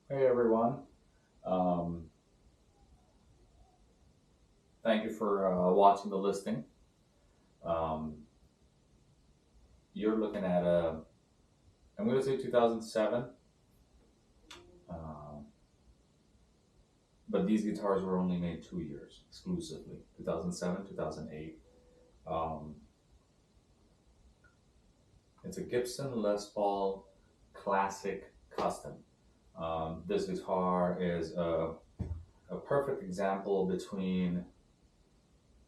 Hey everyone. Um, Thank you for watching the listing. Um, you're looking at I'm going to say 2007, um, but these guitars were only made 2 years exclusively 2007, 2008. Um, it's a Gibson Les Paul Classic Custom. This guitar is a perfect example between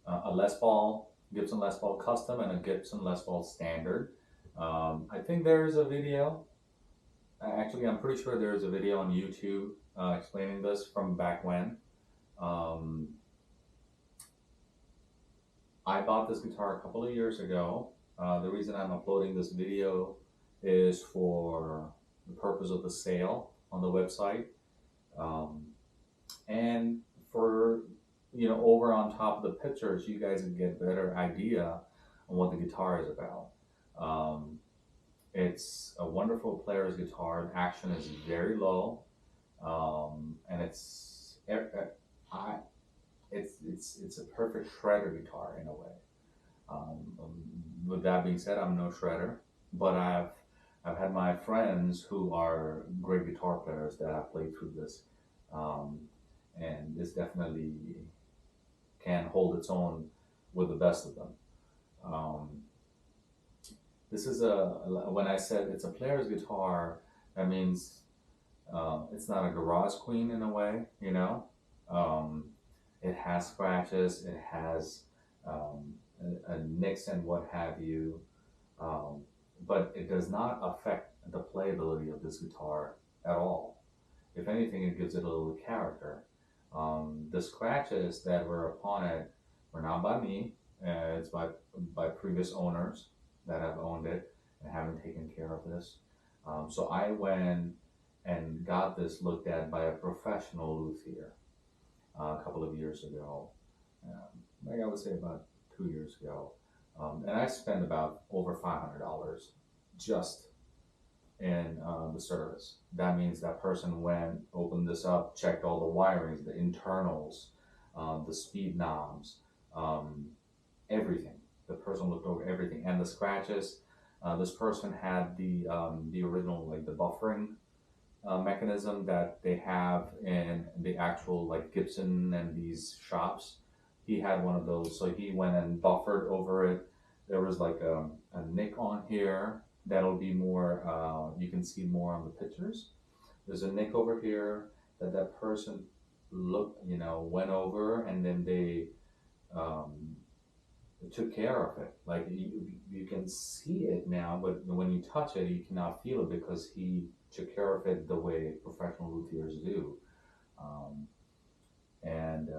a Les Paul, Gibson Les Paul Custom, and a Gibson Les Paul Standard. I think there's a video. Actually, I'm pretty sure there's a video on YouTube explaining this from back when. Um, I bought this guitar a couple of years ago. The reason I'm uploading this video is for the purpose of the sale on the website, um, and for over on top of the pictures, you guys can get a better idea on what the guitar is about. Um, it's a wonderful player's guitar. The action is very low, and I, it's a perfect shredder guitar in a way. With that being said, I'm no shredder, but I've had my friends who are great guitar players that have played through this, um, and this definitely can hold its own with the best of them. Um, this is when I said it's a player's guitar, that means it's not a garage queen in a way, you know. Um, it has scratches, it has nicks and what have you, um, but it does not affect the playability of this guitar at all. If anything, it gives it a little character. The scratches that were upon it were not by me. It's by previous owners that have owned it and haven't taken care of this. So I went and got this looked at by a professional luthier a couple of years ago. Like I would say about 2 years ago. And I spent about over $500 just in the service. That means that person went, opened this up, checked all the wirings, the internals, the speed knobs, um, everything. The person looked over everything, and the scratches. This person had the original, like the buffering mechanism that they have in the actual like Gibson and these shops. He had one of those, so he went and buffered over it. There was like a nick on here that'll be more. You can see more on the pictures. There's a nick over here that person went over, and then they um, took care of it. Like you can see it now, but when you touch it, you cannot feel it because he took care of it the way professional luthiers do. Um, and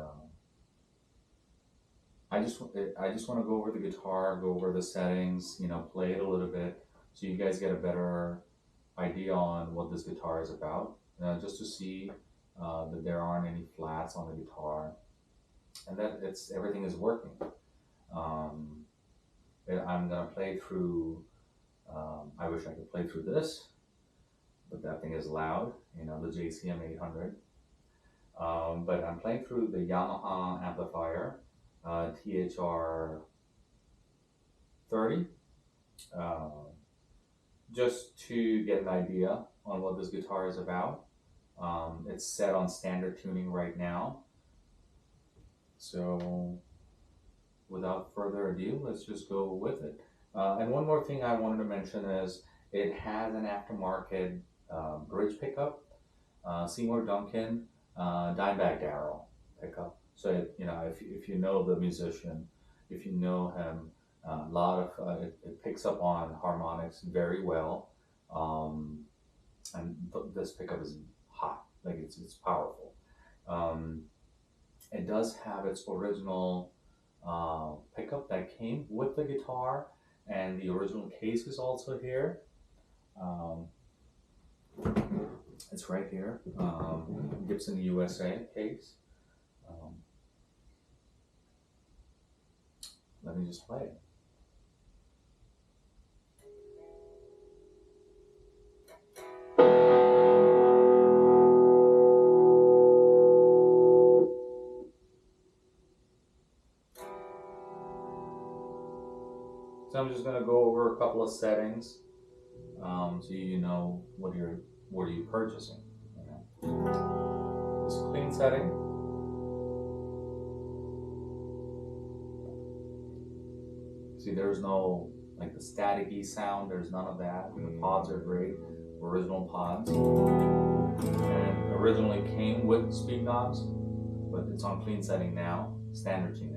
I just want to go over the guitar, go over the settings, play it a little bit, so you guys get a better idea on what this guitar is about. Just to see that there aren't any flats on the guitar, and that it's everything is working. Um, I'm gonna play through. I wish I could play through this, but that thing is loud. The JCM 800. But I'm playing through the Yamaha amplifier, THR 30, uh, just to get an idea on what this guitar is about. It's set on standard tuning right now. So without further ado, let's just go with it. And one more thing I wanted to mention is it has an aftermarket bridge pickup, Seymour Duncan Dimebag Darrell pickup. So if you know the musician, if you know him, a lot of it picks up on harmonics very well, um, and this pickup is hot, like it's powerful. Um, it does have its original pickup that came with the guitar, and the original case is also here. Um, it's right here, Gibson USA case. Um, Let me just play it. just gonna go over a couple of settings, so you know what are you purchasing. This clean setting. See, there's no like the staticky sound. There's none of that. The pods are great, original pods, and originally came with speed knobs, but it's on clean setting now, standard tuning.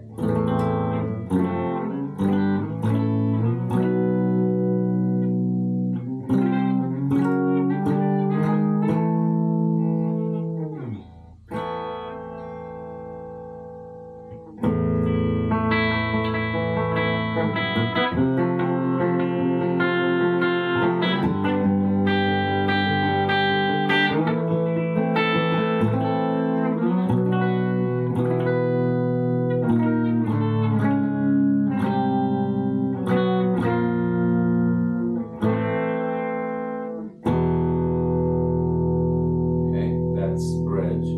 Bridge,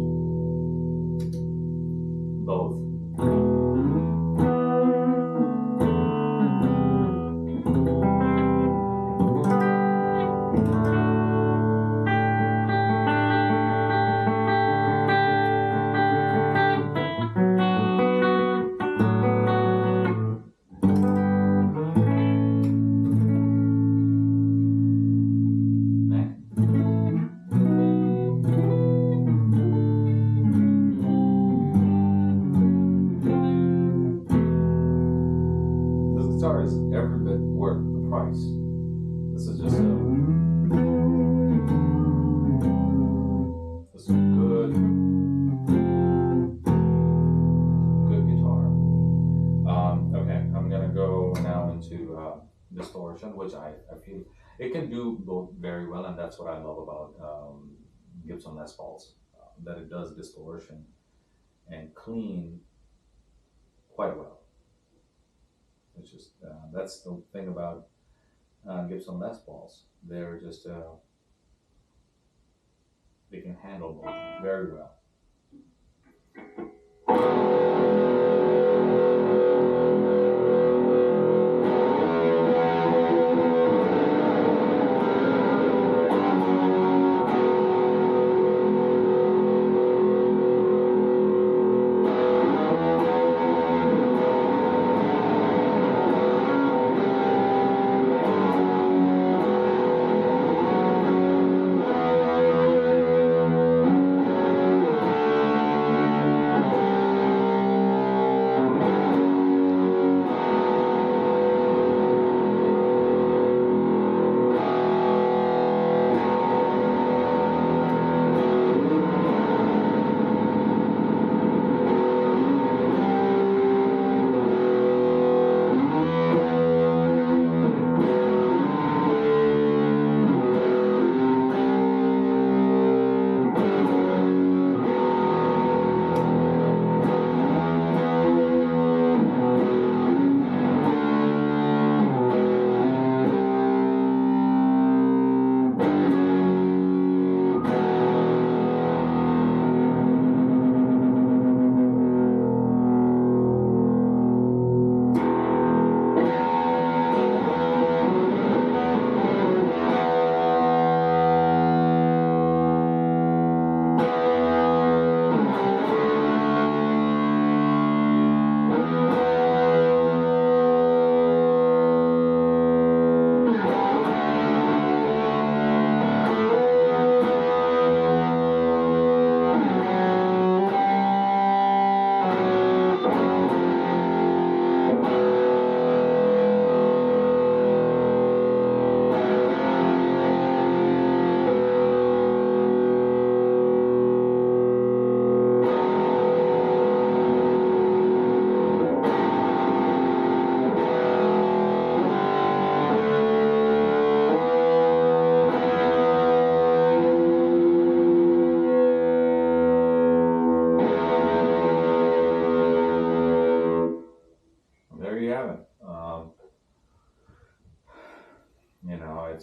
both. Guitar is every bit worth the price. This is just a good guitar. Okay, I'm gonna go now into distortion, which I feel it can do both very well, and that's what I love about Gibson Les Pauls, that it does distortion and clean quite well. It's just that's the thing about Gibson Les Pauls. They're just they can handle both very well.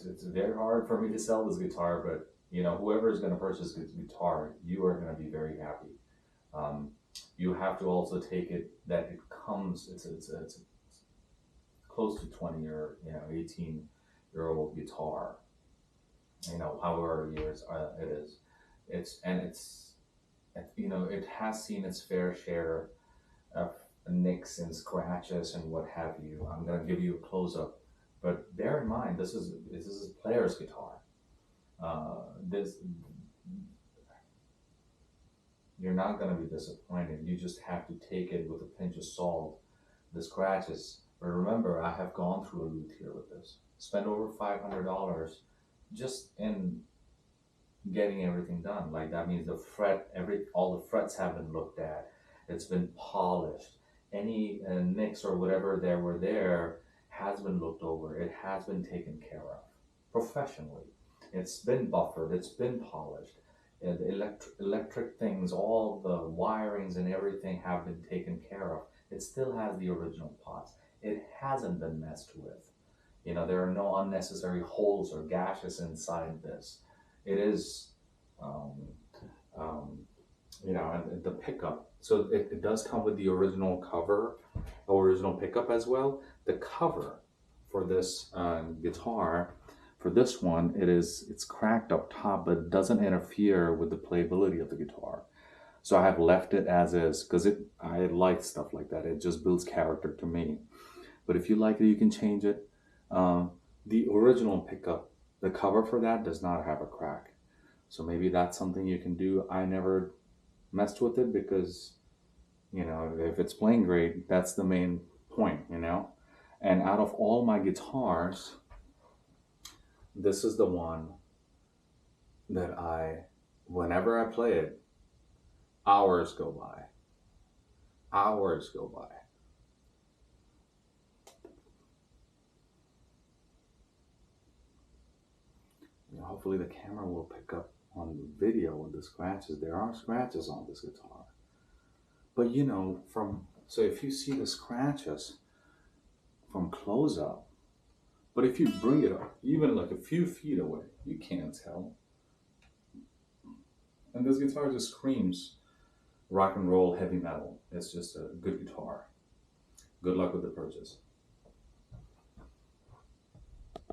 It's very hard for me to sell this guitar, but whoever is going to purchase this guitar, you are going to be very happy. You have to also take it that it comes. It's close to 20 or 18-year-old guitar. However years it is. It has seen its fair share of nicks and scratches and what have you. I'm gonna give you a close up, but bear in mind this is a player's guitar. This You're not gonna be disappointed. You just have to take it with a pinch of salt. The scratches, but remember, I have gone through a luthier with this. Spent over $500 just in getting everything done. Like that means all the frets have been looked at. It's been polished. Any nicks or whatever there has been looked over. It has been taken care of professionally. It's been buffered. It's been polished. And the electric things, all the wirings and everything have been taken care of. It still has the original pots. It hasn't been messed with. There are no unnecessary holes or gashes inside this. It is, um, um, and the pickup. So it does come with the original cover, original pickup as well. The cover for this guitar, for this one, it's cracked up top, but it doesn't interfere with the playability of the guitar. So I have left it as is because I like stuff like that. It just builds character to me. But if you like it, you can change it. Uh, the original pickup, the cover for that does not have a crack. So maybe that's something you can do. I never messed with it because, if it's playing great, that's the main point. And out of all my guitars, this is the one that whenever I play it, hours go by. Hours go by. Hopefully the camera will pick up on the video with the scratches. There are scratches on this guitar. But so if you see the scratches from close up, but if you bring it up, even like a few feet away, you can't tell. And this guitar just screams rock and roll, heavy metal. It's just a good guitar. Good luck with the purchase.